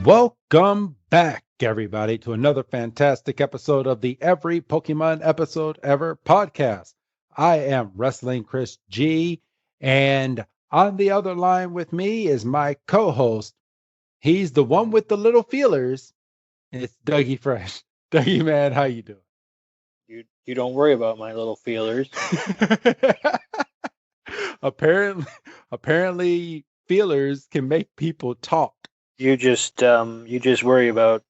Welcome back, everybody, to another fantastic episode of the Every Pokemon Episode Ever podcast. I am Wrestling Chris G, and on the other line with me is my co-host. He's the one with the little feelers. It's Dougie Fresh. Dougie, man, how you doing? You don't worry about my little feelers. apparently, feelers can make people talk. You just worry about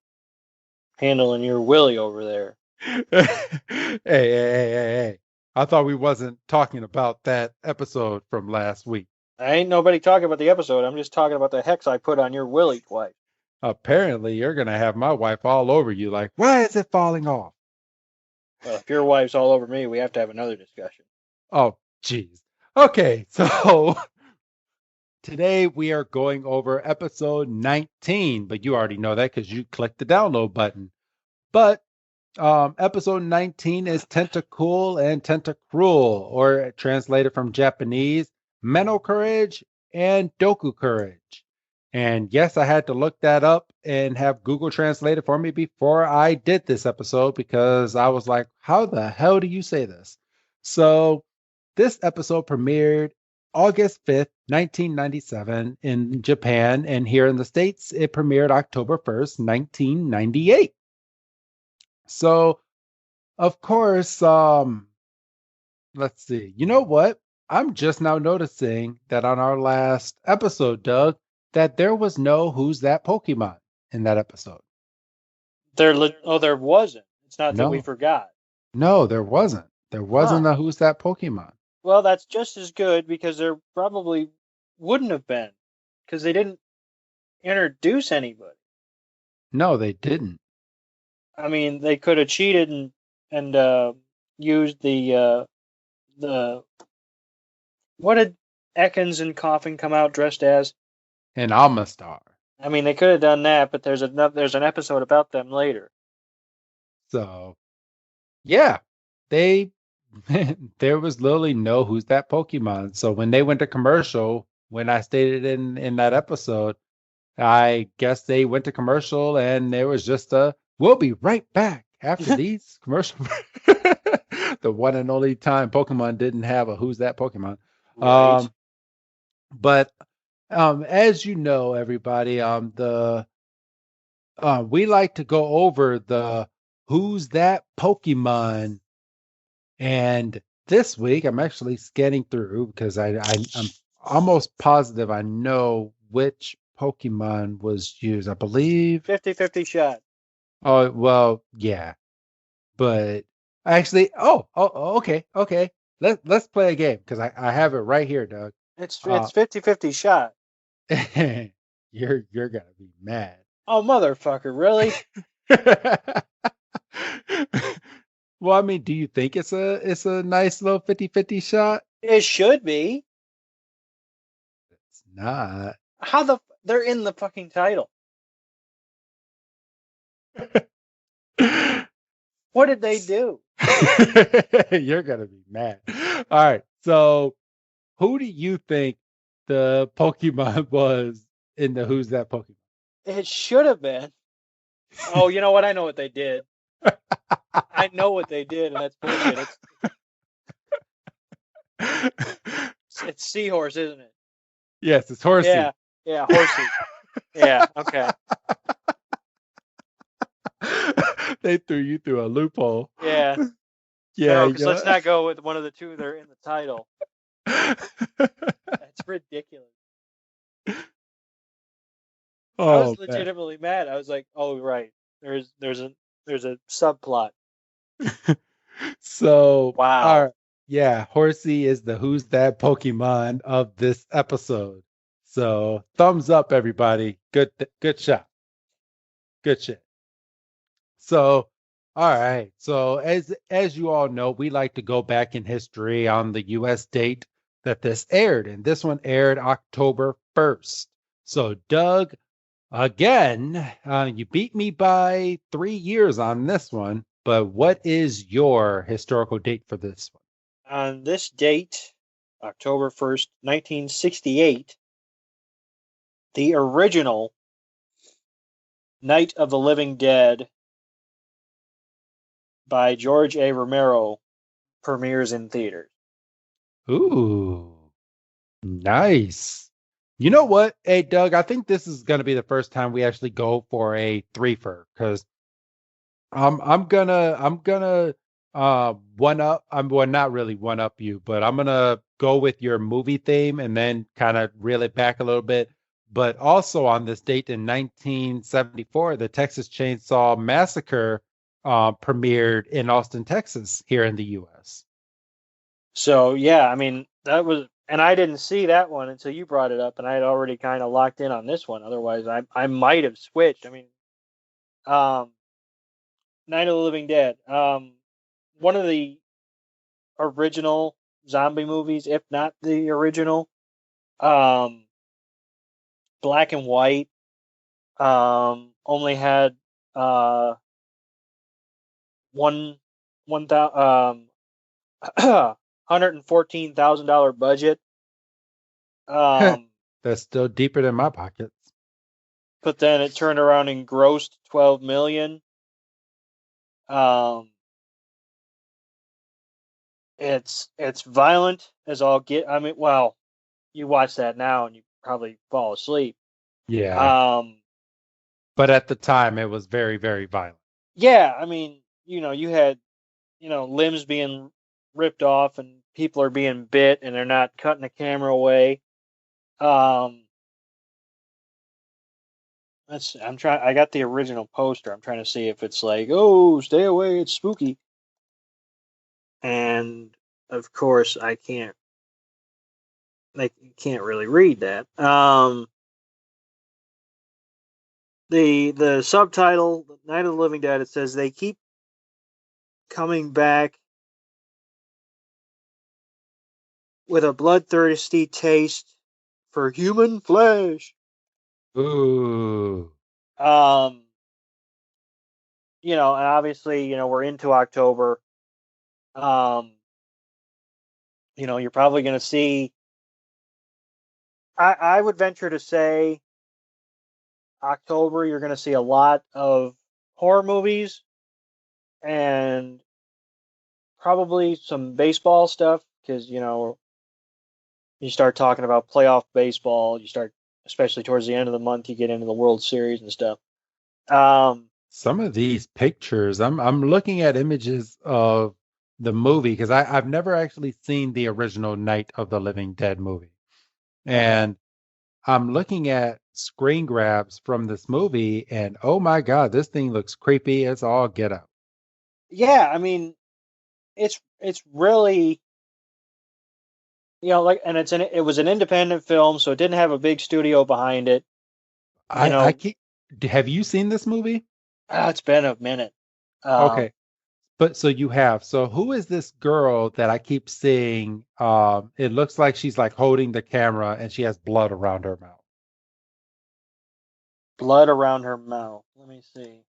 handling your willy over there. Hey. I thought we wasn't talking about that episode from last week. I ain't nobody talking about the episode. I'm just talking about the hex I put on your willy twice. Apparently, you're going to have my wife all over you like, why is it falling off? Well, if your wife's all over me, we have to have another discussion. Oh, jeez. Okay, so today we are going over episode 19, but you already know that because you clicked the download button. But episode 19 is Tentacool and Tentacruel, or translated from Japanese, Menokurage and Dokukurage. And yes, I had to look that up and have Google translate it for me before I did this episode because I was like, how the hell do you say this? So this episode premiered August 5th, 1997 in Japan, and here in the States, it premiered October 1st, 1998. So, of course, let's see. You know what? I'm just now noticing that on our last episode, Doug, that there was no Who's That Pokemon in that episode. There wasn't. It's not that we No, forgot. no, there wasn't. There wasn't Huh. a Who's That Pokemon. Well, that's just as good because there probably wouldn't have been because they didn't introduce anybody. No, they didn't. I mean, they could have cheated and used the what did Ekans and Coffin come out dressed as? An Amistar. I mean, they could have done that, but there's an episode about them later. So, yeah, they there was literally no Who's That Pokemon. So when they went to commercial, when I stated in that episode, I guess they went to commercial and there was just we'll be right back after these commercials. The one and only time Pokemon didn't have a Who's That Pokemon. Right. But as you know, everybody, we like to go over the Who's That Pokemon. And this week I'm actually scanning through because I'm almost positive I know which Pokemon was used. I believe 50-50 shot. Oh, well, yeah. But actually, okay. Let's play a game because I have it right here, Doug. It's Uh, 50-50 shot. you're gonna be mad. Oh, motherfucker, really? Well, I mean, do you think it's a nice little 50-50 shot? It should be. It's not. They're in the fucking title. What did they do? You're gonna be mad. All right. So, who do you think the Pokemon was in the Who's That Pokemon? It should have been. Oh, you know what? I know what they did. I know what they did, and that's bullshit. It's Seahorse, isn't it? Yes, it's Horsey. Yeah, Horsey. Yeah, okay. They threw you through a loophole. Yeah. Yeah. No, let's not go with one of the two that are in the title. That's ridiculous. I was legitimately mad. I was like, "Oh, right. There's a subplot." So, wow. Yeah, Horsey is the Who's That Pokemon of this episode. So, thumbs up, everybody. Good shot. Good shit. So, all right. So, as you all know, we like to go back in history on the U.S. date that this aired, and this one aired October 1st. So, Doug, again, you beat me by 3 years on this one, but what is your historical date for this one? On this date, October 1st, 1968, the original Night of the Living Dead by George A. Romero premieres in theaters. Ooh, nice. You know what? Hey, Doug, I think this is going to be the first time we actually go for a threefer because I'm gonna one up. I'm well, not really one up you, but I'm gonna go with your movie theme and then kind of reel it back a little bit. But also on this date in 1974, the Texas Chainsaw Massacre premiered in Austin, Texas, here in the U.S. So yeah, I mean that was, and I didn't see that one until you brought it up, and I had already kind of locked in on this one. Otherwise, I might have switched. I mean, um, Night of the Living Dead, one of the original zombie movies, if not the original. Um, Black and white. Only had uh one one thousand $114,000 budget. Um, That's still deeper than my pockets. but then it turned around and grossed 12 million. Um, it's violent as all get. I mean, well, you watch that now and you probably fall asleep. Yeah, Um, but at the time it was very, very violent. yeah, I mean, you had, limbs being ripped off and people are being bit and they're not cutting the camera away. Um, I'm trying. I got the original poster. I'm trying to see if it's like, oh, stay away, it's spooky. And of course, I can't. I can't really read that. The subtitle, Night of the Living Dead. It says they keep coming back with a bloodthirsty taste for human flesh. Ooh. Um, and obviously, we're into October. Um, you're probably going to see. I would venture to say October, you're going to see a lot of horror movies and probably some baseball stuff because, you start talking about playoff baseball. You start, especially towards the end of the month, you get into the World Series and stuff. Um, Some of these pictures, I'm looking at images of the movie because I've never actually seen the original Night of the Living Dead movie. okay. And I'm looking at screen grabs from this movie and oh my God, this thing looks creepy as all get up. Yeah, I mean, it's really, like, and it was an independent film, so it didn't have a big studio behind it. You I know, keep, have you seen this movie? it's been a minute. Okay. Um, But so you have. So who is this girl that I keep seeing? It looks like she's like holding the camera and she has blood around her mouth. Blood around her mouth. Let me see.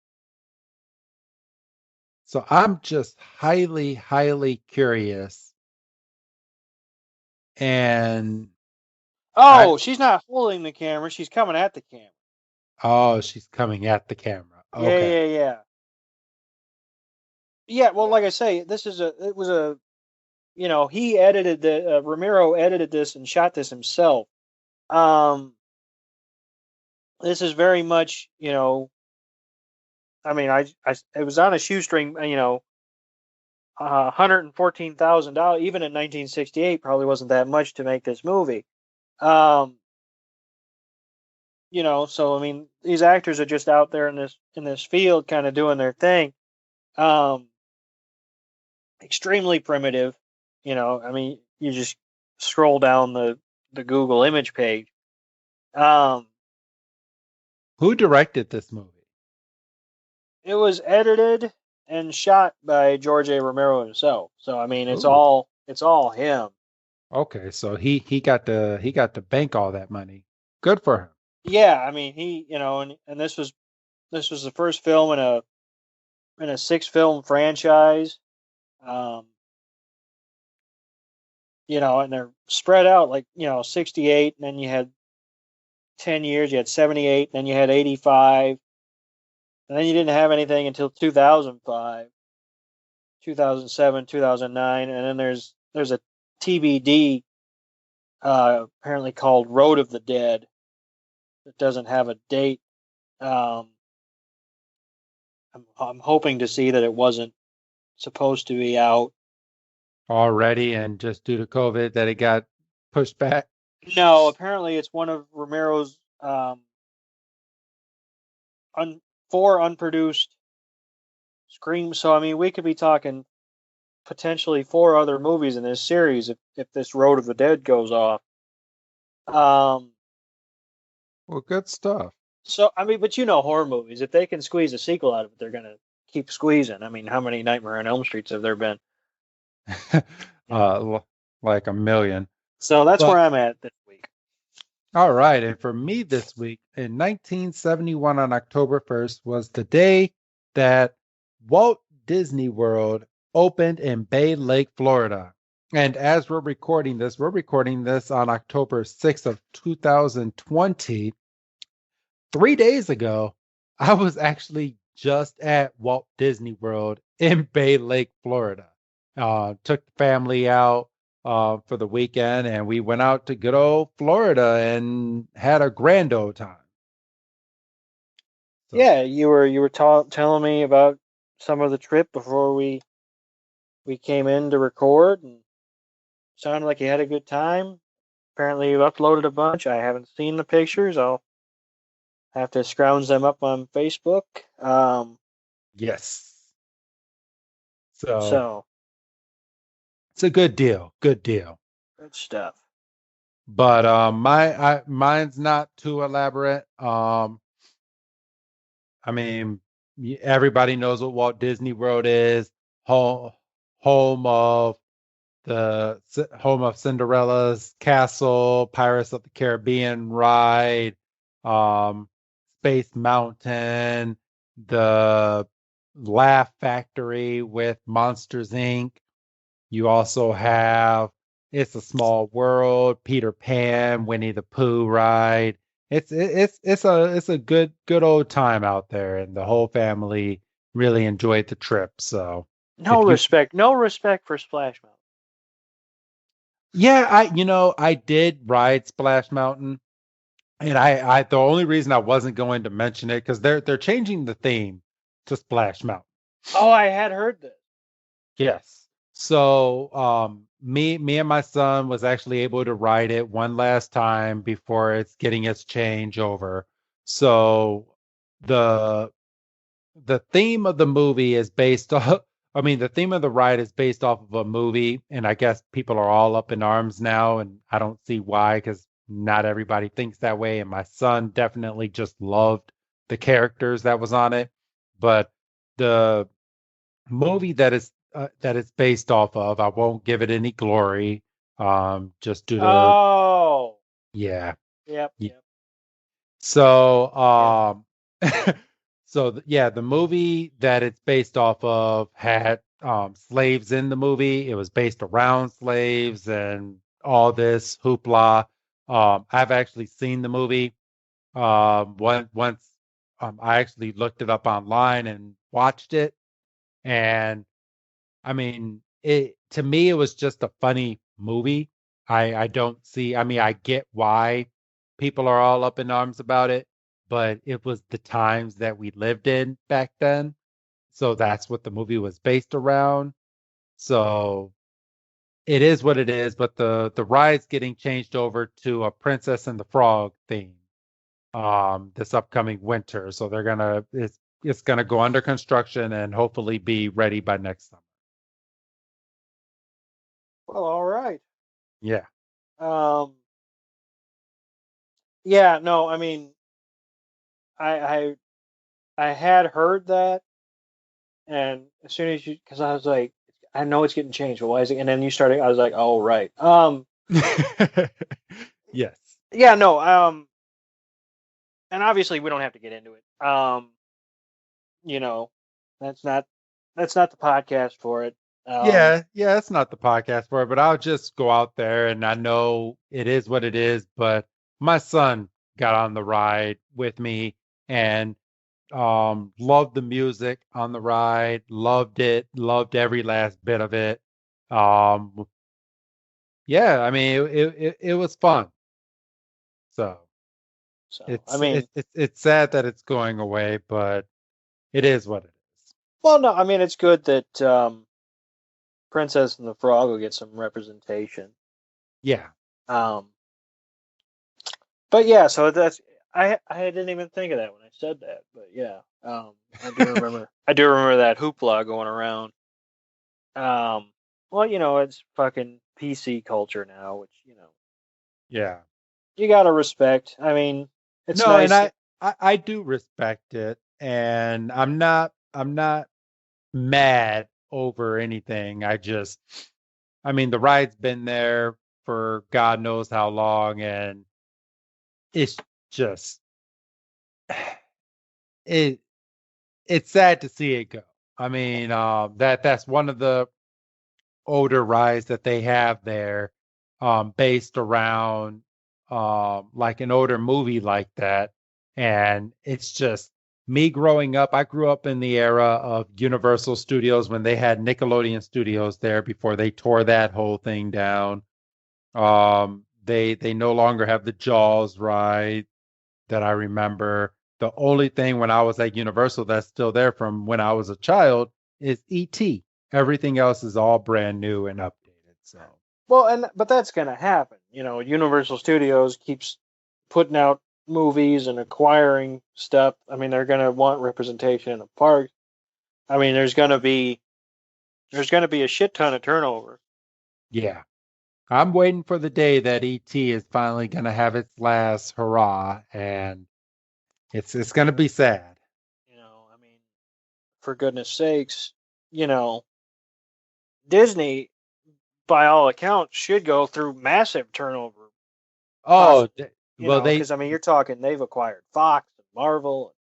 So I'm just highly, highly curious. And I, Oh, she's not holding the camera. She's coming at the camera. oh, she's coming at the camera. Yeah, Okay. yeah, yeah. Yeah, well, like I say, it was a, he edited Ramiro edited this and shot this himself. Um, this is very much, I mean, it was on a shoestring, $114,000, even in 1968, probably wasn't that much to make this movie. Um, so I mean, these actors are just out there in this field, kind of doing their thing. Um, Extremely primitive. I mean, you just scroll down the Google image page. Um, Who directed this movie? it was edited and shot by George A. Romero himself. So I mean, Oh, it's all him. okay. So he got to bank all that money. Good for him. Yeah, I mean, and this was the first film in a 6 film franchise. Um, and they're spread out like 68, and then you had 10 years, you had 78, and then you had 85. And then you didn't have anything until 2005, 2007, 2009, and then there's a TBD apparently called Road of the Dead that doesn't have a date. Um, I'm hoping to see that it wasn't supposed to be out. Already, and just due to COVID that it got pushed back. No, apparently it's one of Romero's un, four unproduced screams. So I mean, we could be talking potentially four other movies in this series if this Road of the Dead goes off. Um, Well, good stuff. so I mean, but you know, horror movies, if they can squeeze a sequel out of it, they're gonna keep squeezing. I mean, how many Nightmare on Elm Streets have there been? You know, Like a million. so that's where But I'm at this week. all right, and for me this week in 1971 on October 1st was the day that Walt Disney World opened in Bay Lake, Florida. And as we're recording this on October 6th of 2020. 3 days ago, I was actually just at Walt Disney World in Bay Lake, Florida. Took the family out for the weekend, and we went out to good old Florida and had a grand old time. So, Yeah, you were telling me about some of the trip before we came in to record, and sounded like you had a good time. Apparently, you uploaded a bunch. I haven't seen the pictures. I'll have to scrounge them up on Facebook. yes. So So it's a good deal. Good deal. good stuff. But mine's not too elaborate. I mean, everybody knows what Walt Disney World is. Home, home of home of Cinderella's castle, Pirates of the Caribbean ride, um, Space Mountain, the Laugh Factory with Monsters Inc. You also have It's a Small World, Peter Pan, Winnie the Pooh ride. It's a good old time out there, and the whole family really enjoyed the trip. So No if you respect, no respect for Splash Mountain. yeah, I did ride Splash Mountain, and I the only reason I wasn't going to mention it because they're changing the theme to Splash Mountain. Oh, I had heard this. Yes. So me and my son was actually able to ride it one last time before it's getting its change over. So the the theme of the movie is based off I mean the theme of the ride is based off of a movie, and I guess people are all up in arms now, and I don't see why because not everybody thinks that way, and my son definitely just loved the characters that was on it. But the movie that it's based off of, I won't give it any glory, just due to Oh, yeah. yep, Yeah. yep, So, yep. yeah, the movie that it's based off of had slaves in the movie. It was based around slaves and all this hoopla. I've actually seen the movie. Once I actually looked it up online and watched it, and I mean, it to me it was just a funny movie. I don't see. I mean, I get why people are all up in arms about it, but it was the times that we lived in back then. So that's what the movie was based around. So it is what it is, but the ride's getting changed over to a Princess and the Frog theme this upcoming winter. So it's gonna go under construction and hopefully be ready by next summer. Well, all right. Yeah. Um, yeah, no, I mean, I I I had heard that, and as soon as you, because I was like, I know it's getting changed, but why is it? And then you started, I was like, oh right. Yes. Yeah, no, and obviously we don't have to get into it. You know, that's not that's not the podcast for it. Um, Yeah, it's not the podcast for it, but I'll just go out there and I know it is what it is, but my son got on the ride with me and Loved the music on the ride. Loved it. Loved every last bit of it. Um, yeah, I mean, it was fun. So So I it's mean, it's sad that it's going away, but it is what it is. well, no, I mean it's good that Princess and the Frog will get some representation. Yeah. Um, but yeah, so that's I didn't even think of that when I said that, but yeah, I do remember that hoopla going around. Well, it's fucking PC culture now, which Yeah. you gotta respect. I mean, it's No, and nice. I do respect it, and I'm not mad over anything. I mean, the ride's been there for God knows how long, and it's just it it's sad to see it go. I mean, that's one of the older rides that they have there, based around like an older movie like that. And it's just me growing up. I grew up in the era of Universal Studios when they had Nickelodeon Studios there before they tore that whole thing down. They no longer have the Jaws ride that I remember. The only thing when I was at Universal that's still there from when I was a child is ET. Everything else is all brand new and updated. So, Well, but that's gonna happen. Universal Studios keeps putting out movies and acquiring stuff. I mean, they're gonna want representation in the park. I mean, there's gonna be a shit ton of turnover. yeah, I'm waiting for the day that ET is finally going to have its last hurrah, and it's going to be sad. I mean, for goodness sakes, you know, Disney, by all accounts, should go through massive turnover. Oh, Possibly, well, they because I mean, you're talking they've acquired Fox and Marvel.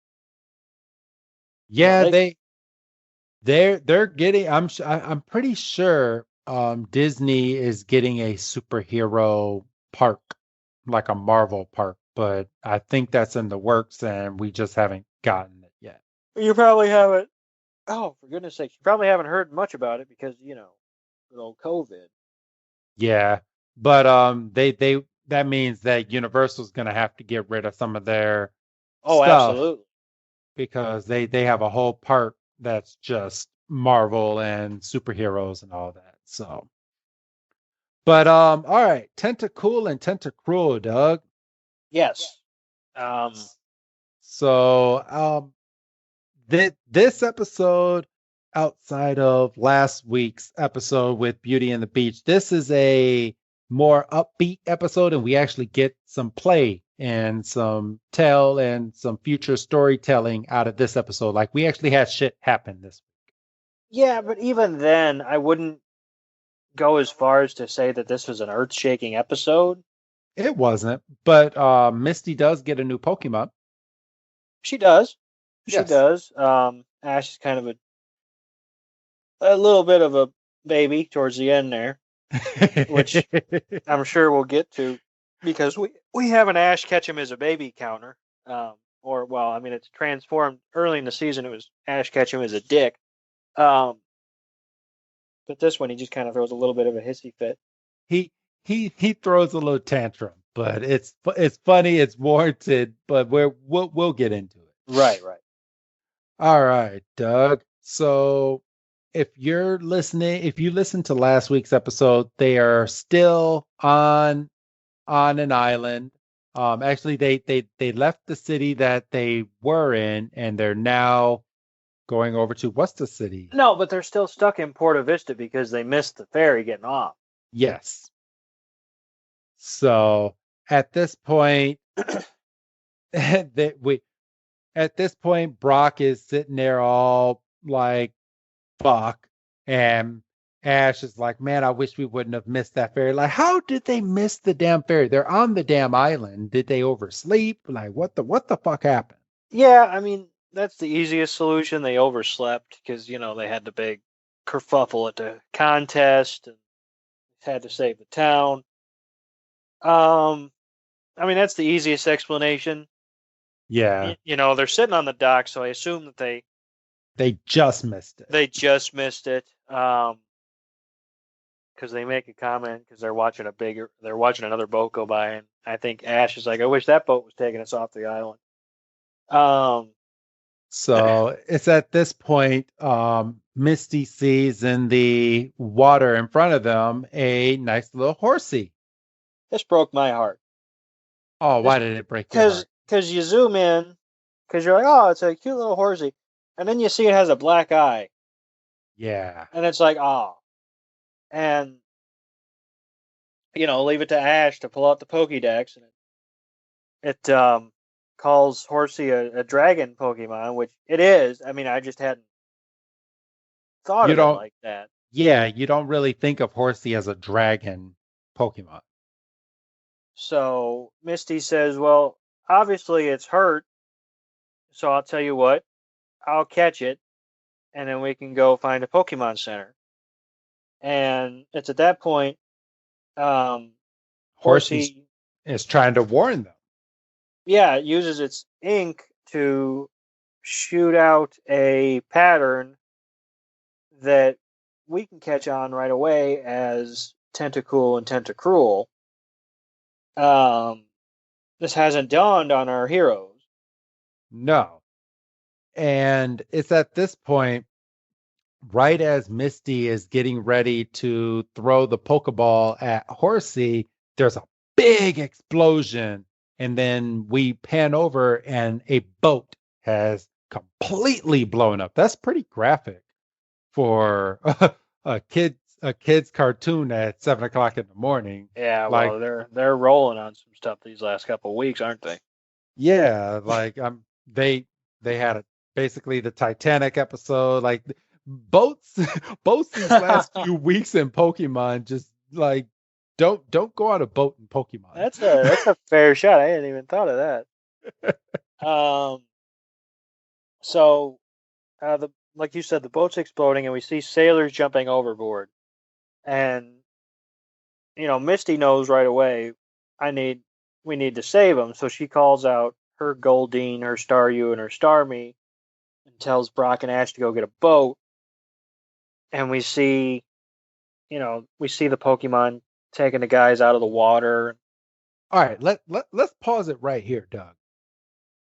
yeah, They they're getting. I'm pretty sure Disney is getting a superhero park, like a Marvel park, but I think that's in the works, and we just haven't gotten it yet. you probably haven't. Oh, for goodness sakes, you probably haven't heard much about it because good old COVID. Yeah, but they that means that Universal's going to have to get rid of some of their Oh, stuff absolutely. because they have a whole park that's just Marvel and superheroes and all that. So, but all right, Tentacool and Tentacruel, Doug. Yes. Um, So, this episode, outside of last week's episode with Beauty and the Beach, this is a more upbeat episode, and we actually get some play and some tell and some future storytelling out of this episode. Like we actually had shit happen this yeah, but even then, I wouldn't go as far as to say that this was an earth-shaking episode. week. It wasn't, but Misty does get a new Pokemon. She does. She Yes. does. Ash is kind of a little bit of a baby towards the end there, which I'm sure we'll get to because we have an Ash catch him as a baby counter. Or well, I mean, it's transformed early in the season. It was Ash catch him as a dick. Um, but this one he just kind of throws a little bit of a hissy fit. he he throws a little tantrum, but it's funny, it's warranted, but we'll get into it. Right, right. All right, Doug. So if you listen to last week's episode, they are still on an island. Actually, they left the city that they were in, and they're now going over to what's the city? No, but they're still stuck in Porta Vista because they missed the ferry getting off. Yes. So at this point, that we at this point, Brock is sitting there all like, fuck. And Ash is like, man, I wish we wouldn't have missed that ferry. Like, how did they miss the damn ferry? They're on the damn island. Did they oversleep? Like, what the fuck happened? Yeah, I mean that's the easiest solution. They overslept because they had the big kerfuffle at the contest and had to save the town. I mean that's the easiest explanation. Yeah, They're sitting on the dock, so I assume that they just missed it. they just missed it. Because they make a comment because they're watching another boat go by, and I think Ash is like, I wish that boat was taking us off the island. Um, So it's at this point, Misty sees in the water in front of them a nice little horsey. this broke my heart. Oh, This why did it break your because heart? because you zoom in, because you're like, oh, it's a cute little horsey, and then you see it has a black eye, Yeah. and it's like, oh, and leave it to Ash to pull out the Pokédex, and it calls Horsey a dragon Pokemon, which it is. I mean, I just hadn't thought You of it don't, like that. yeah, you don't really think of horsey as a dragon Pokemon. So Misty says, well, obviously it's hurt, so I'll tell you what, I'll catch it, and then we can go find a Pokemon Center. And it's at that point, um, Horsey Horsey, is trying to warn them. yeah, it uses its ink to shoot out a pattern that we can catch on right away as Tentacool and Tentacruel. Um, this hasn't dawned on our heroes. No. And it's at this point, right as Misty is getting ready to throw the Pokeball at Horsey, there's a big explosion. And then we pan over and a boat has completely blown up. That's pretty graphic for a kid's cartoon at 7 o'clock in the morning. Yeah, Like, well, they're rolling on some stuff these last couple of weeks, aren't they? yeah, like they they had basically the Titanic episode. Like boats boats these last few weeks in Pokemon just like don't go on a boat in Pokemon. That's a fair shot. I hadn't even thought of that. So the like you said, the boat's exploding, and we see sailors jumping overboard, and Misty knows right away. I need we need to save them, so she calls out her Goldeen, her Staryu, and her Starmie, and tells Brock and Ash to go get a boat. And we see the Pokemon taking the guys out of the water. All right, let's pause it right here, Doug.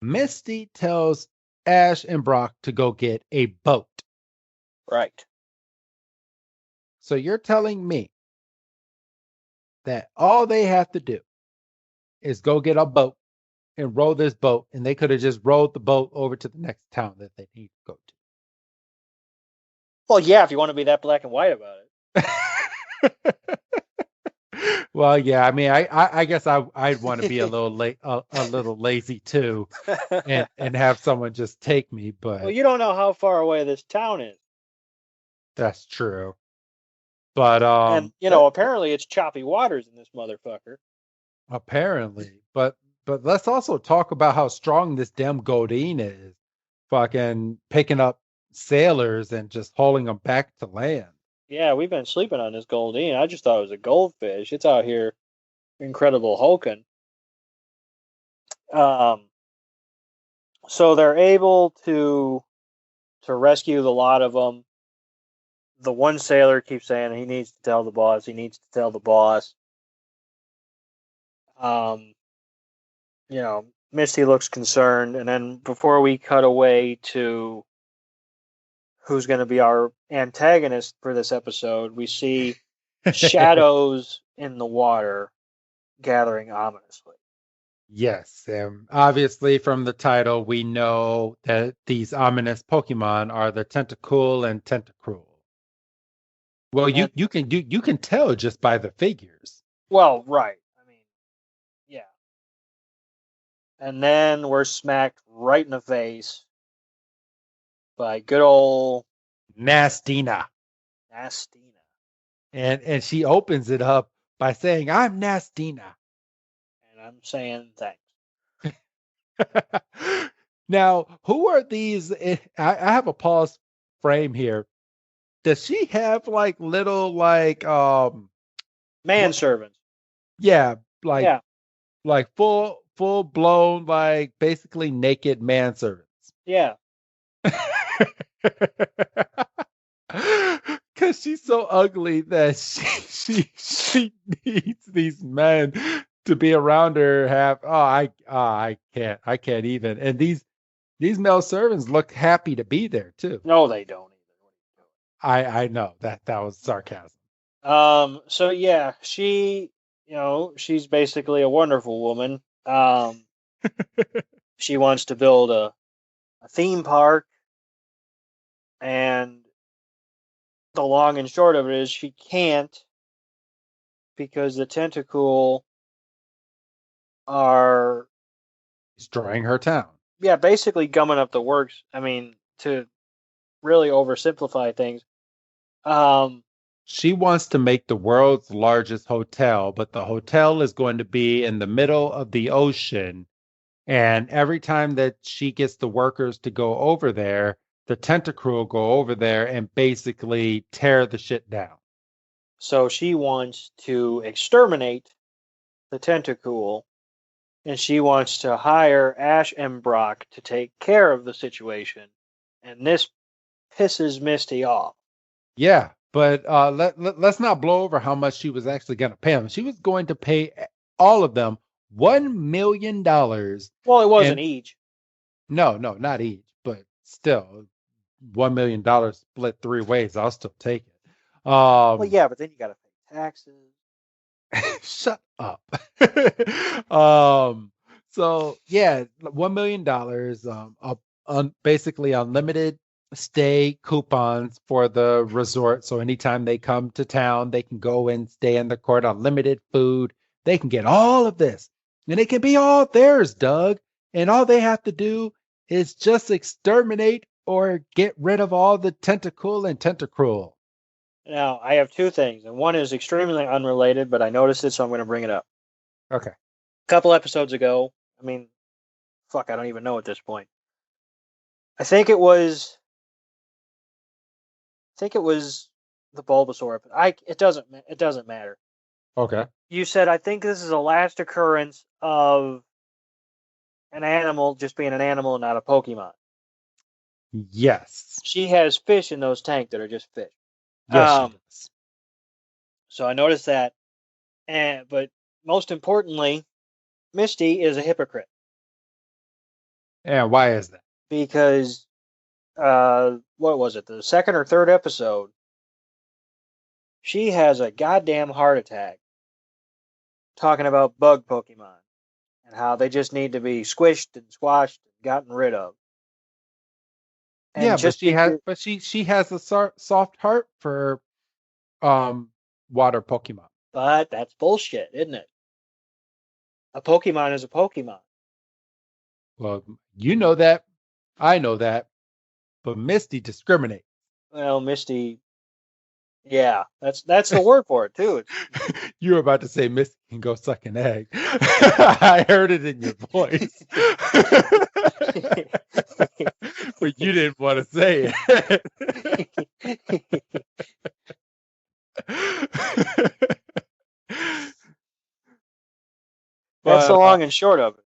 Misty tells Ash and Brock to go get a boat. Right. So you're telling me that all they have to do is go get a boat and row this boat, and they could have just rowed the boat over to the next town that they need to go Well, yeah, if you want to be that black and white about to. Well, yeah, I mean, I guess I'd want to be a little a little lazy too, it. and have someone just take me, Well, but you don't know how far away this town is. that's true. But And, apparently it's choppy waters in this motherfucker. apparently, but let's also talk about how strong this damn Godine is, fucking picking up sailors and just hauling them back to land. Yeah, we've been sleeping on this Goldeen. I just thought it was a goldfish. It's out here incredible hulking. Um, so they're able to rescue the lot of them. The one sailor keeps saying he needs to tell the boss. He needs to tell the boss. Um, Misty looks concerned, and then before we cut away to who's going to be our antagonist for this episode, we see shadows in the water gathering ominously. Yes, and obviously from the title, we know that these ominous Pokemon are the Tentacool and Tentacruel. Well, And you can tell just by the figures. well, right. I mean, yeah. And then we're smacked right in the face by good old Nastina. Nastina. And she opens it up by saying, "I'm Nastina." And I'm saying thanks. Now, who are these? I have a pause frame here. Does she have like little Manservants. yeah, like Yeah. like full blown, like basically naked manservants. Yeah. Because she's so ugly that she needs these men to be around her. I can't even. And these male servants look happy to be there too. No, they don't either. I know that was sarcasm. So yeah, she's basically a wonderful woman. She wants to build a theme park, and the long and short of it is she can't because the Tentacool are Destroying her town. basically gumming up the works. I mean, to really oversimplify things. Um, She wants to make the world's largest hotel, but the hotel is going to be in the middle of the ocean. And every time that she gets the workers to go over there, the Tentacruel go over there and basically tear the shit down. so she wants to exterminate the Tentacool, and she wants to hire Ash and Brock to take care of the situation. And this pisses Misty off. Yeah, but let's not blow over how much she was actually going to pay them. She was going to pay all of them $1 million. Well, it wasn't And each. no, not each, but still, $1 million split three ways. I'll still take it. Well, yeah, but then you got to pay taxes. Shut up. um, so yeah, $1 million. Basically unlimited stay coupons for the resort. So anytime they come to town, they can go and stay in the court. Unlimited food. They can get all of this, and it can be all theirs, Doug. And all they have to do is just exterminate or get rid of all the Tentacool and Tentacruel. Now, I have two things, and one is extremely unrelated, but I noticed it, so I'm going to bring it up. Okay. A couple episodes ago, I mean, fuck, I don't even know at this point. I think it was the Bulbasaur. It doesn't matter. Okay. You said I think this is the last occurrence of an animal just being an animal and not a Pokemon. Yes. She has fish in those tanks that are just fish. Yes, she does. So I noticed that, but most importantly, Misty is a hypocrite. And why is that? Because what was it, the second or third episode? She has a goddamn heart attack talking about bug Pokemon and how they just need to be squished and squashed and gotten rid of. And Yeah, just because, she has a soft heart for water Pokemon. but that's bullshit, isn't it? A Pokemon is a Pokemon. Well, you know that, I know that, but Misty discriminates. Well, Misty, yeah, that's the word for it too. You were about to say Misty can go suck an egg. I heard it in your voice. But you didn't want to say it. That's the long and short of it.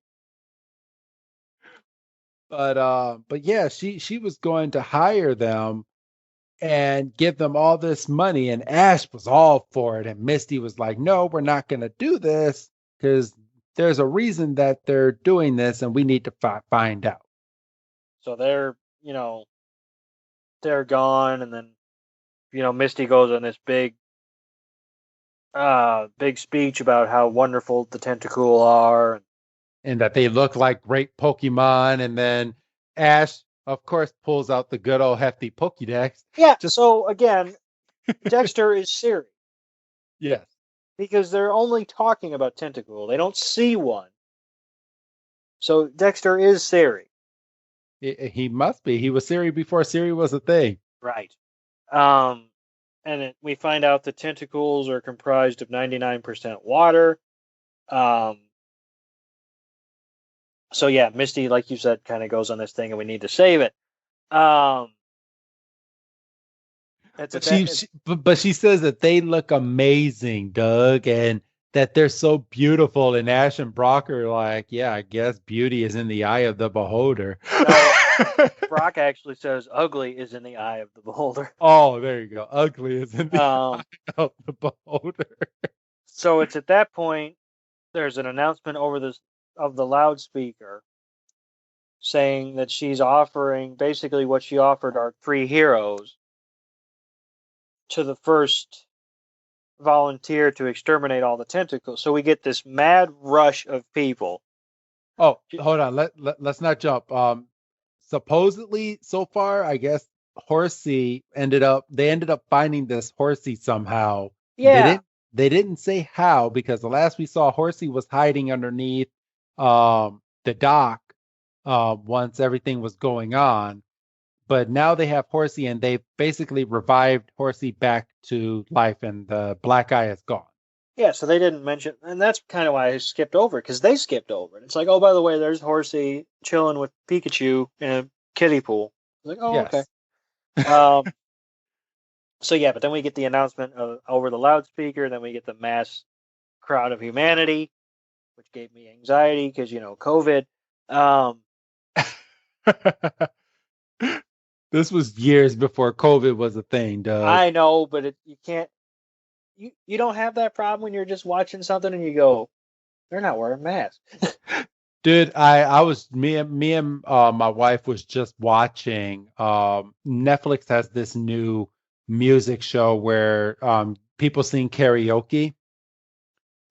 But yeah, she was going to hire them and give them all this money, and Ash was all for it, and Misty was like, "No, we're not going to do this because there's a reason that they're doing this, and we need to find out." So they're gone, and then Misty goes on this big speech about how wonderful the Tentacool are. And that they look like great Pokemon, and then Ash, of course, pulls out the good old hefty Pokédex. Yeah. So again, Dexter is Siri. Yes. Because they're only talking about Tentacool. They don't see one. So Dexter is Siri. He must be. He was Siri before Siri was a thing. Right. We find out the Tentacools are comprised of 99% water. So yeah, Misty, like you said, kind of goes on this thing, and we need to save it. But she says that they look amazing, Doug, and that they're so beautiful, and Ash and Brock are like, yeah, I guess beauty is in the eye of the beholder. No, Brock actually says ugly is in the eye of the beholder. Oh, there you go. Ugly is in the eye Um, of the beholder. so it's at that point there's an announcement over this of the loudspeaker saying that she's offering basically what she offered our three heroes to the first volunteer to exterminate all the tentacles. So we get this mad rush of people. Oh, hold on. Let's not jump. Supposedly so far, I guess Horsey they ended up finding this Horsey somehow. They Yeah, didn't they didn't say how, because the last we saw Horsey was hiding underneath the dock once everything was going on. But now they have Horsey, and they've basically revived Horsey back to life, and the black eye is gone. yeah. So they didn't mention, and that's kind of why I skipped over because they skipped over it. It's like, oh, by the way, there's Horsey chilling with Pikachu in a kiddie pool. Like, oh, okay. Yes. Um, so yeah, but then we get the announcement over the loudspeaker. Then we get the mass crowd of humanity, which gave me anxiety because COVID. Um, This was years before COVID was a thing, Doug. I know, but you can't. You don't have that problem when you're just watching something and you go, they're not wearing masks. Dude, I was me and my wife was just watching. Netflix has this new music show where people sing karaoke,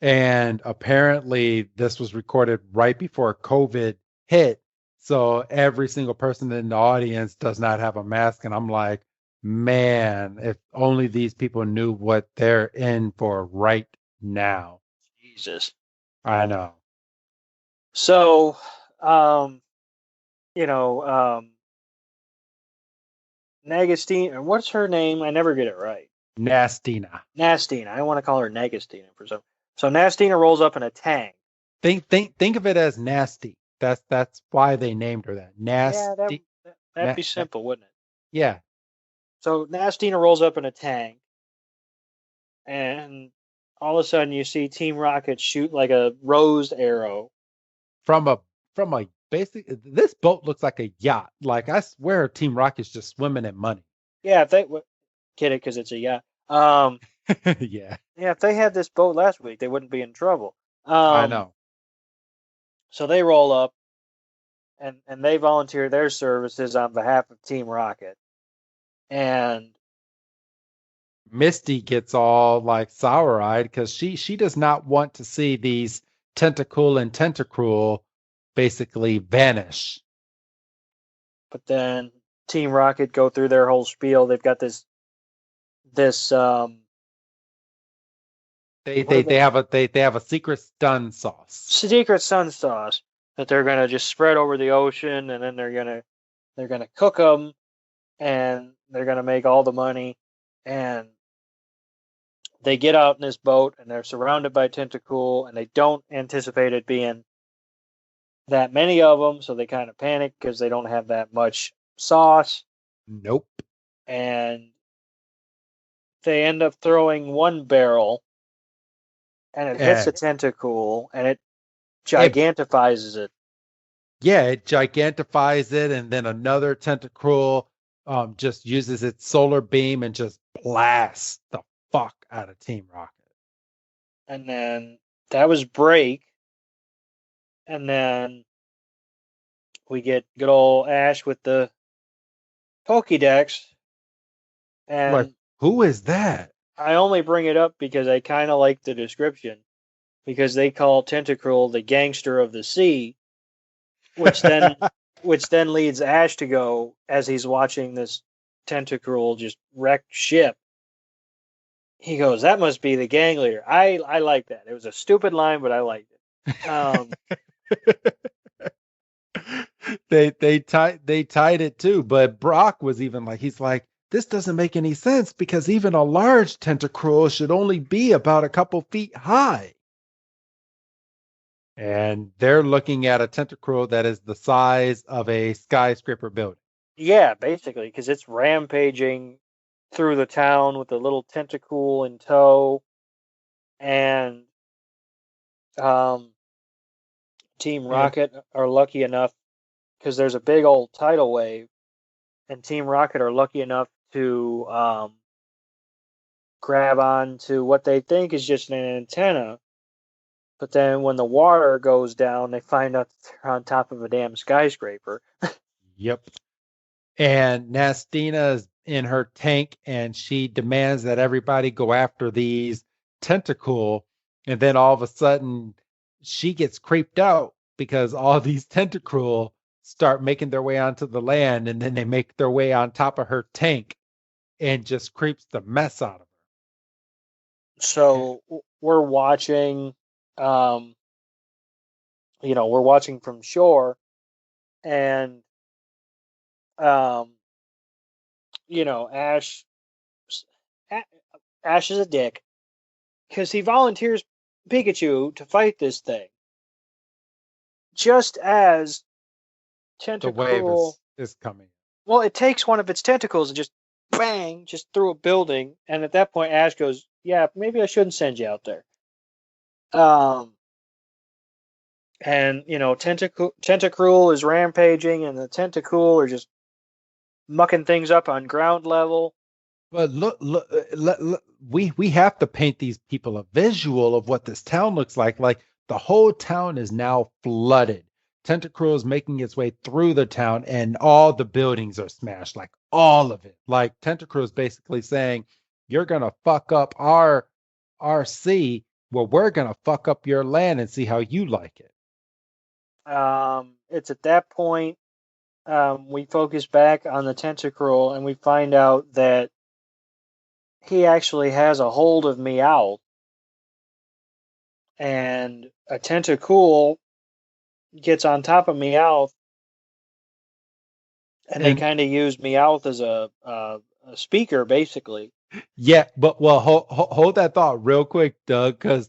and apparently this was recorded right before COVID hit. So every single person in the audience does not have a mask, and I'm like, man, if only these people knew what they're in for right now. Jesus. I know. So, um, you know, um, Nagastine, what's her name? I never get it right. Nastina. Nastina. I want to call her Nagastina for some. So Nastina rolls up in a tank. Think of it as nasty. That's why they named her that. Yeah, Nasty. that'd be simple, wouldn't it? Yeah. So Nastina rolls up in a tank, and all of a sudden you see Team Rocket shoot like a rose arrow. From a basic this boat looks like a yacht. Like I swear Team Rocket's just swimming in money. Yeah, if they get it because it's a yacht. Um, Yeah. yeah, if they had this boat last week, they wouldn't be in trouble. I Um, know. so they roll up and they volunteer their services on behalf of Team Rocket. And Misty gets all like sour-eyed because she does not want to see these Tentacool and Tentacruel basically vanish. but then Team Rocket go through their whole spiel. They've got this They what are they they? they have a secret stun sauce. Secret sun sauce that they're gonna just spread over the ocean, and then they're gonna cook them, and they're gonna make all the money. And they get out in this boat, and they're surrounded by Tentacool, and they don't anticipate it being that many of them, so they kind of panic because they don't have that much sauce, Nope. and they end up throwing one barrel, and it hits a And Tentacool, and it it gigantifies it. yeah, it gigantifies it, and then another tentacruel just uses its solar beam and just blasts the fuck out of Team Rocket. And then that was break, and then we get good old Ash with the Pokédex, Like, and who is that? I only bring it up because I kind of like the description, because they call Tentacruel the gangster of the sea, which then which then leads Ash to go as he's watching this Tentacruel just wreck ship. He goes, "That must be the gang leader." I like that. It was a stupid line, but I liked it. They tied it too, but Brock was even like, he's like, this doesn't make any sense because even a large tentacruel should only be about a couple feet high. And they're looking at a tentacruel that is the size of a skyscraper building. Yeah, basically, because it's rampaging through the town with a little Tentacool in tow, and Um, Team And Rocket are lucky enough because there's a big old tidal wave, and Team Rocket are lucky enough to grab on to what they think is just an antenna. But then when the water goes down, they find out that they're on top of a damn skyscraper. yep. And Nastina's in her tank and she demands that everybody go after these Tentacool. And then all of a sudden she gets creeped out because all these Tentacruel start making their way onto the land and then they make their way on top of her tank and just creeps the mess out of her. So we're watching, um, we're watching from shore, and um, Ash, Ash is a dick because he volunteers Pikachu to fight this thing, just as The wave Tentacruel. is coming. Well, it takes one of its tentacles and just bang, just through a building, and at that point, Ash goes, "Yeah, maybe I shouldn't send you out there." Um, and Tentacruel is rampaging, and the Tentacool are just mucking things up on ground level. But look, we have to paint these people a visual of what this town looks like. Like the whole town is now flooded. Tentacruel is making its way through the town, and all the buildings are smashed, like all of it. Like Tentacruel is basically saying, "You're gonna fuck up our sea, well, we're gonna fuck up your land and see how you like it." It's at that point we focus back on the Tentacruel, and we find out that he actually has a hold of Meowth, and a Tentacool gets on top of Meowth, and they And kind of use Meowth as a speaker, basically. yeah, but well, hold that thought real quick, Doug, because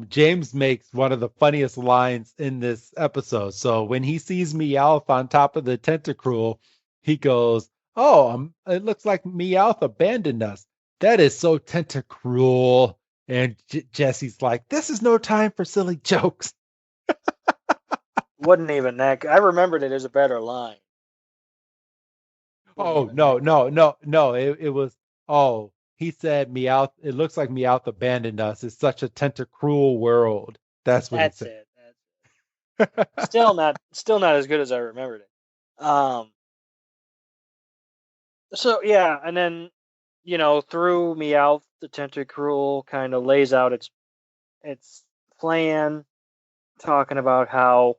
James makes one of the funniest lines in this episode. So when he sees Meowth on top of the Tentacruel, he goes, "Oh, it looks like Meowth abandoned us. That is so Tentacruel." And Jesse's like, "This is no time for silly jokes." Wasn't even that. I remembered it as a better line. Wasn't Oh even no, that good. no, no, no! It was he said Meowth. It looks like Meowth abandoned us. It's such a Tentacruel world. That's what he That's said. it. Still not as good as I remembered it. So yeah, and then through Meowth, the Tentacruel kind of lays out its plan, talking about how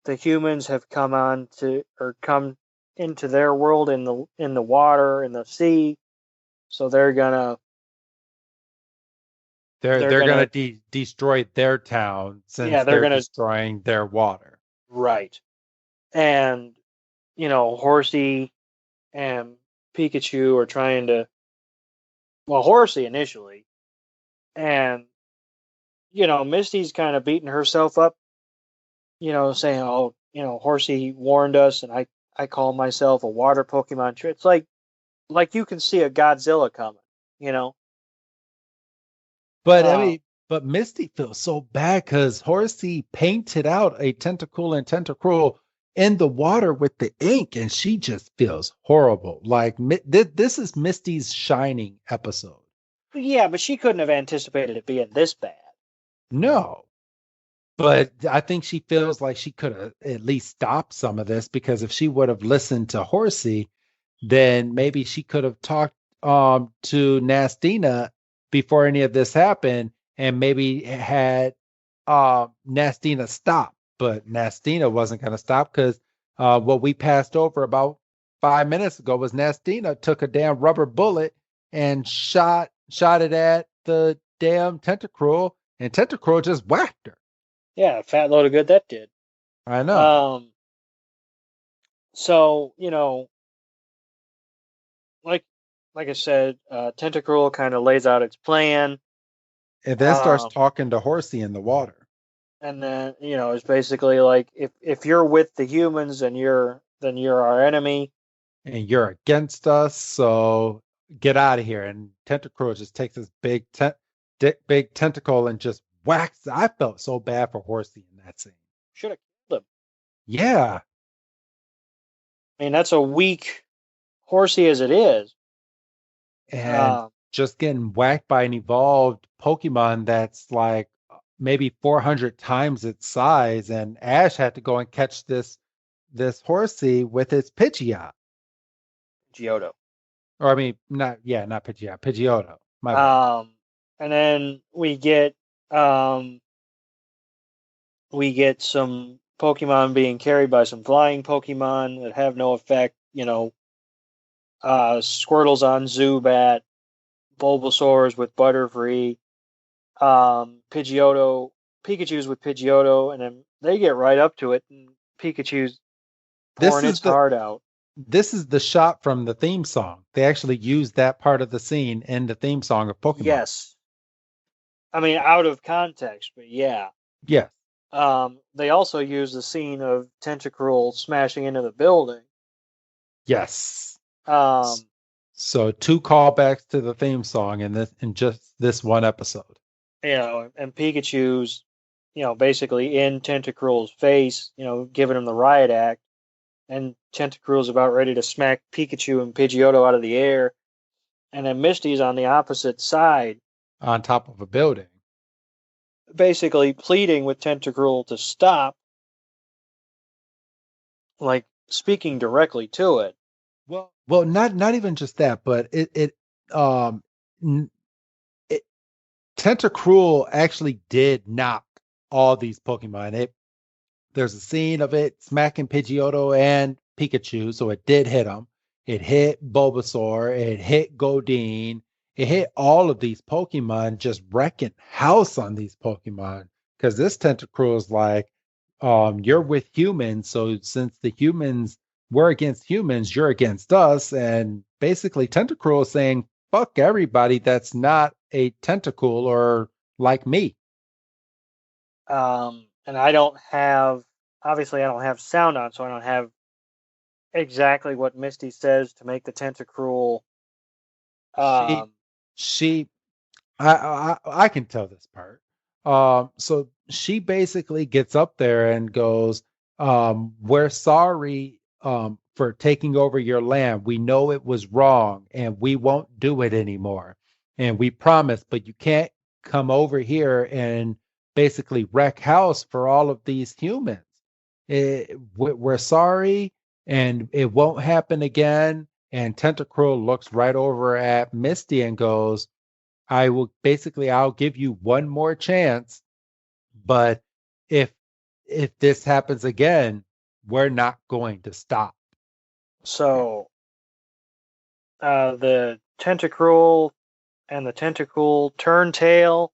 the humans have come on to or come into their world in the water in the sea, so they're They're gonna gonna destroy their town yeah since they're they're gonna destroying their water. right. And Horsey and Pikachu are trying to, well, Horsey initially, and Misty's kind of beating herself up, saying, "Oh, Horsey warned us, and I call myself a water Pokemon." It's like you can see a Godzilla coming, you know. But I Uh, mean, but Misty feels so bad because Horsey painted out a Tentacool and Tentacruel in the water with the ink, and she just feels horrible. Like this is Misty's shining episode. yeah, but she couldn't have anticipated it being this bad. No, but I think she feels like she could have at least stopped some of this because if she would have listened to Horsey, then maybe she could have talked to Nastina before any of this happened and maybe had Nastina stop. But Nastina wasn't going to stop because what we passed over about 5 minutes ago was Nastina took a damn rubber bullet and shot it at the damn Tentacruel, and Tentacruel just whacked her. Yeah, a fat load of good that did. I know. Um, so like like I said, Tentacruel kind of lays out its plan. And then starts Um, talking to Horsey in the water. and then it's basically like if you're with the humans, then you're our enemy. And you're against us, so get out of here. And Tentacruel just takes this big tentacle and just waxed. I felt so bad for Horsey in that scene. Should have killed him. Yeah. I mean, that's a weak Horsey as it is. And Um, just getting whacked by an evolved Pokemon that's like maybe 400 times its size, and Ash had to go and catch this Horsey with its Pidgeot. Geodo. Or I mean, not Pidgeot, Pidgeotto. My bad. Um, and then we get some Pokemon being carried by some flying Pokemon that have no effect. Squirtle's on Zubat, Bulbasaur's with Butterfree, Pikachu's with Pidgeotto, and then they get right up to it, and Pikachu's This pouring is its the heart out. this is the shot from the theme song. They actually used that part of the scene in the theme song of Pokemon. Yes. I mean, out of context, but yeah. Yes. They also use the scene of Tentacruel smashing into the building. Yes. Um, So two callbacks to the theme song in just this one episode. and Pikachu's, basically in Tentacruel's face, giving him the riot act, and Tentacruel's about ready to smack Pikachu and Pidgeotto out of the air, and then Misty's on the opposite side, On top of a building. basically pleading with Tentacruel to stop, like speaking directly to it. Well, not even just that, but um it Tentacruel actually did knock all these Pokemon. There's a scene of it smacking Pidgeotto and Pikachu, so it did hit them. It hit Bulbasaur, it hit Godin, it hit all of these Pokemon, just wrecking house on these Pokemon. Because this Tentacruel is like, you're with humans, so since the humans we're against humans, you're against us, and basically Tentacruel is saying, "Fuck everybody that's not a tentacle or like me." And obviously, I don't have sound on, so I don't have exactly what Misty says to make the Tentacruel. She Um, she I can tell this part. So she basically gets up there and goes, "We're sorry for taking over your land. We know it was wrong, and we won't do it anymore. And we promise, but you can't come over here and basically wreck house for all of these humans. We're sorry, and it won't happen again." And Tentacruel looks right over at Misty and goes, I'll give you one more chance, but if if this happens again, we're not going to stop. so the Tentacruel and the Tentacool turn tail,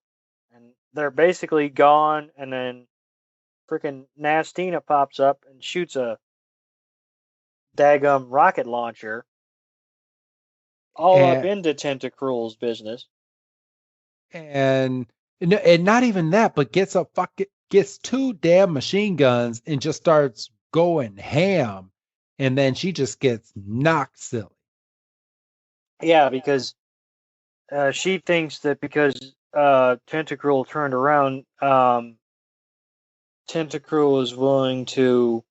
and they're basically gone. And then freaking Nastina pops up and shoots a daggum rocket launcher all up And into Tentacruel's business. and and not even that, but gets two damn machine guns and just starts going ham, and then she just gets knocked silly. Yeah, because she thinks that because Tentacruel turned around, Tentacruel is willing to,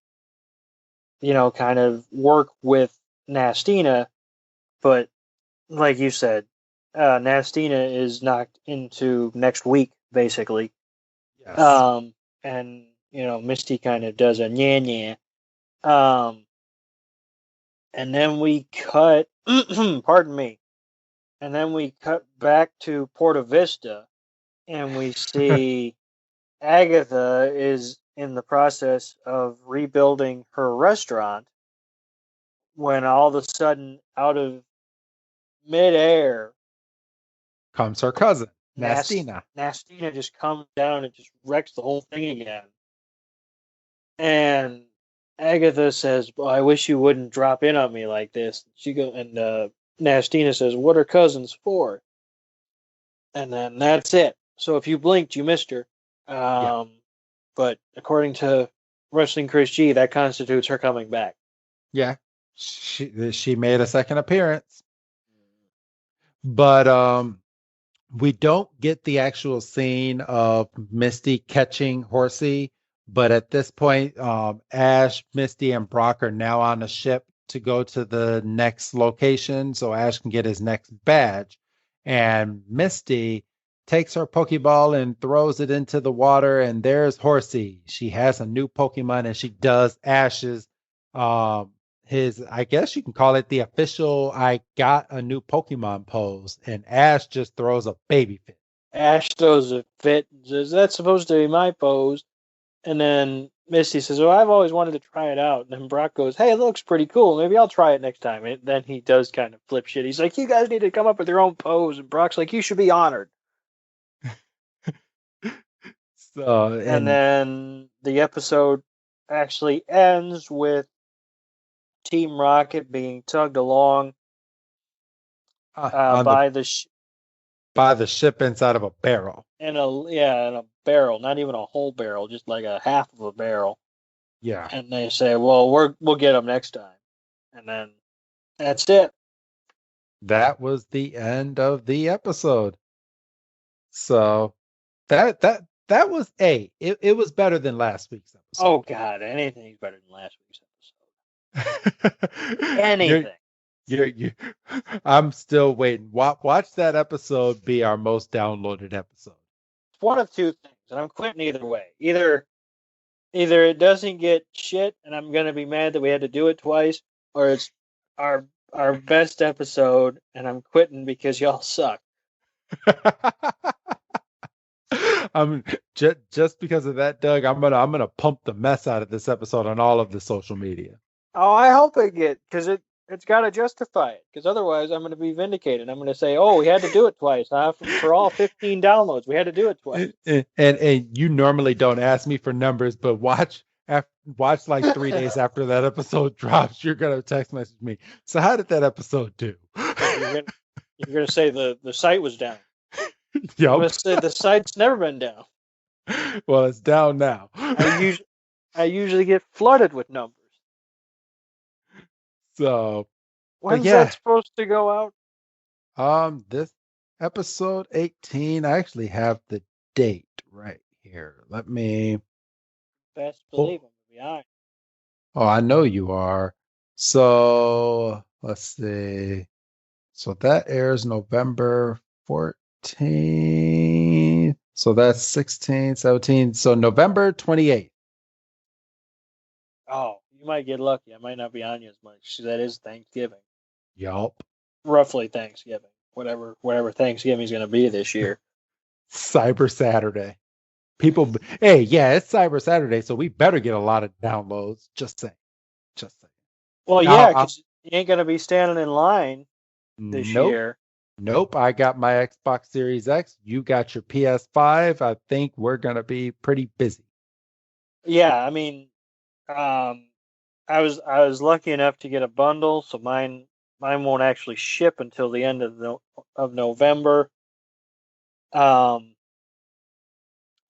kind of work with Nastina, but like you said, Nastina is knocked into next week, basically. Yes. And, Misty kind of does a nya nya. And then we cut, pardon me, and then we cut back to Porta Vista, and we see Agatha is in the process of rebuilding her restaurant when all of a sudden, out of midair, Comes her cousin, Nast- Nastina. Nastina just comes down and just wrecks the whole thing again. And Agatha says, "Well, I wish you wouldn't drop in on me like this." Nastina says, "What are cousins for?" And then that's it. So if you blinked, you missed her. Yeah. But according to Wrestling Chris G, that constitutes her coming back. Yeah. She made a second appearance. But We don't get the actual scene of Misty catching Horsey, but at this point, Ash, Misty, and Brock are now on a ship to go to the next location so Ash can get his next badge. And Misty takes her Pokeball and throws it into the water, and there's Horsey. She has a new Pokemon, and she does Ash's um, I guess you can call it the official I got a new Pokemon pose, and Ash just throws a baby fit. Ash throws a fit and says, "That's supposed to be my pose." And then Misty says, "Well, I've always wanted to try it out." And then Brock goes, "Hey, it looks pretty cool. Maybe I'll try it next time." And then he does kind of flip shit. He's like, "You guys need to come up with your own pose." And Brock's like, "You should be honored." So And and then the episode actually ends with Team Rocket being tugged along on the by the by the ship inside of a barrel. in a barrel, not even a whole barrel, just like a half of a barrel. Yeah, And they say, "Well, we'll get them next time." And then that's it. that was the end of the episode. So that was it was better than last week's episode. Oh God, anything's better than last week's episode. you're Anything. you I'm still waiting. Watch that episode be our most downloaded episode. It's one of two things, and I'm quitting either way. Either it doesn't get shit, and I'm gonna be mad that we had to do it twice, or it's our our best episode, and I'm quitting because y'all suck. I'm just because of that, Doug. I'm gonna pump the mess out of this episode on all of the social media. Oh, I hope it get because it's got to justify it. Because otherwise, I'm going to be vindicated. I'm going to say, "Oh, we had to do it twice, huh? For all 15 downloads, we had to do it twice." And you normally don't ask me for numbers, but watch like 3 days after that episode drops, you're gonna text message me. So how did that episode do? You're gonna say the site was down. I'm Yup. gonna say the site's never been down. Well, it's down now. I usually get flooded with numbers. So, but When's yeah, that supposed to go out? this episode 18, I actually have the date right here. Let me. Best Oh, believe I'm behind. oh, I know you are. So let's see. So that airs November 14th. So that's 16, 17. So November 28th. Oh, you might get lucky. I might not be on you as much. That is Thanksgiving, Yup. roughly Thanksgiving. Whatever Thanksgiving's gonna be this year. Cyber Saturday. People, hey, yeah, it's Cyber Saturday, so we better get a lot of downloads. Just saying. Just saying. Well, yeah, I'll, because you ain't gonna be standing in line this nope. year. Nope. I got my Xbox Series X. You got your PS5. I think we're going to be pretty busy. Yeah, I mean, um, I was lucky enough to get a bundle, so mine won't actually ship until the end of November. Um,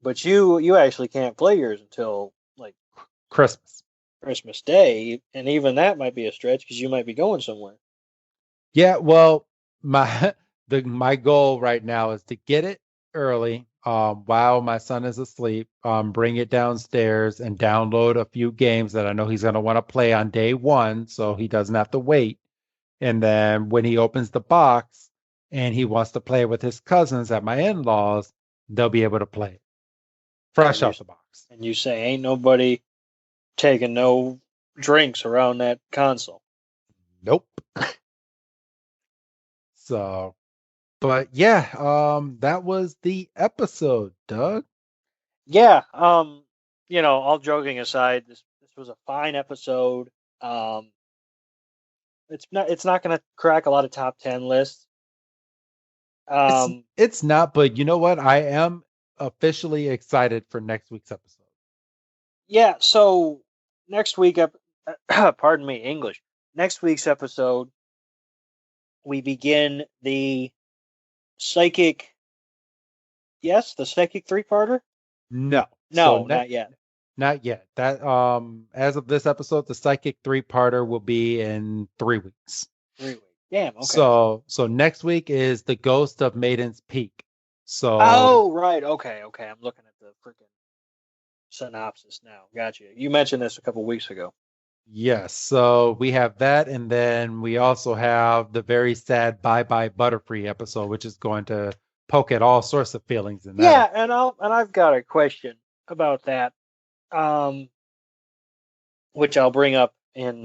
but you actually can't play yours until like Christmas. Christmas Day, and even that might be a stretch because you might be going somewhere. Yeah, well, my my goal right now is to get it early, while my son is asleep, bring it downstairs and download a few games that I know he's gonna want to play on day one, so he doesn't have to wait. And then when he opens the box and he wants to play with his cousins at my in-laws, they'll be able to play it And fresh you out the box. and you say ain't nobody taking no drinks around that console. Nope. So, but yeah, that was the episode, Doug. Yeah, all joking aside, this was a fine episode. Um, it's not going to crack a lot of top 10 lists. It's Um, it's not, but you know what? I am officially excited for next week's episode. yeah. So next week, pardon me, English. Next week's episode, we begin the psychic. Yes, the psychic three-parter. No. So No, not yet. not yet. That as of this episode, the psychic three-parter will be in 3 weeks. 3 weeks. Damn. Okay. So next week is the Ghost of Maiden's Peak. So Oh, right. Okay. I'm looking at the freaking synopsis now. Gotcha. You mentioned this a couple weeks ago. yes, so we have that, and then we also have the very sad Bye Bye Butterfree episode, which is going to poke at all sorts of feelings in that Yeah, episode. and I've got a question about that, um, which I'll bring up in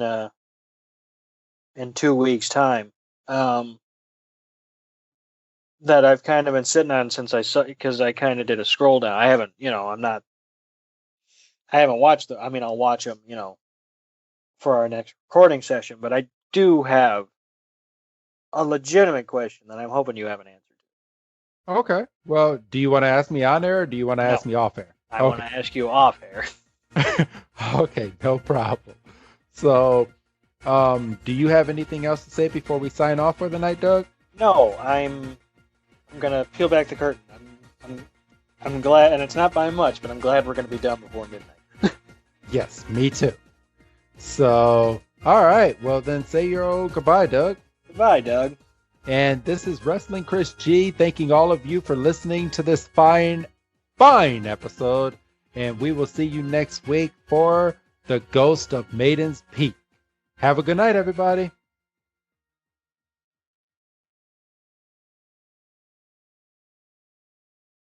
2 weeks' time. Um, that I've kind of been sitting on since I saw because I kind of did a scroll down. I haven't, I haven't watched the. I mean, I'll watch them, for our next recording session. But I do have a legitimate question that I'm hoping you have an answer Okay. Well, do you want to ask me on air or do you want to to. No, ask me off air? I want Okay. to ask you off air. Okay, no problem. So, do you have anything else to say before we sign off for the night, Doug? No, I'm gonna peel back the curtain. I'm glad, and it's not by much, but I'm glad we're gonna be done before midnight. Yes, me too. So, all right. Well, then say your old goodbye, Doug. Goodbye, Doug. And this is Wrestling Chris G, thanking all of you for listening to this fine, fine episode. And we will see you next week for The Ghost of Maiden's Peak. Have a good night, everybody.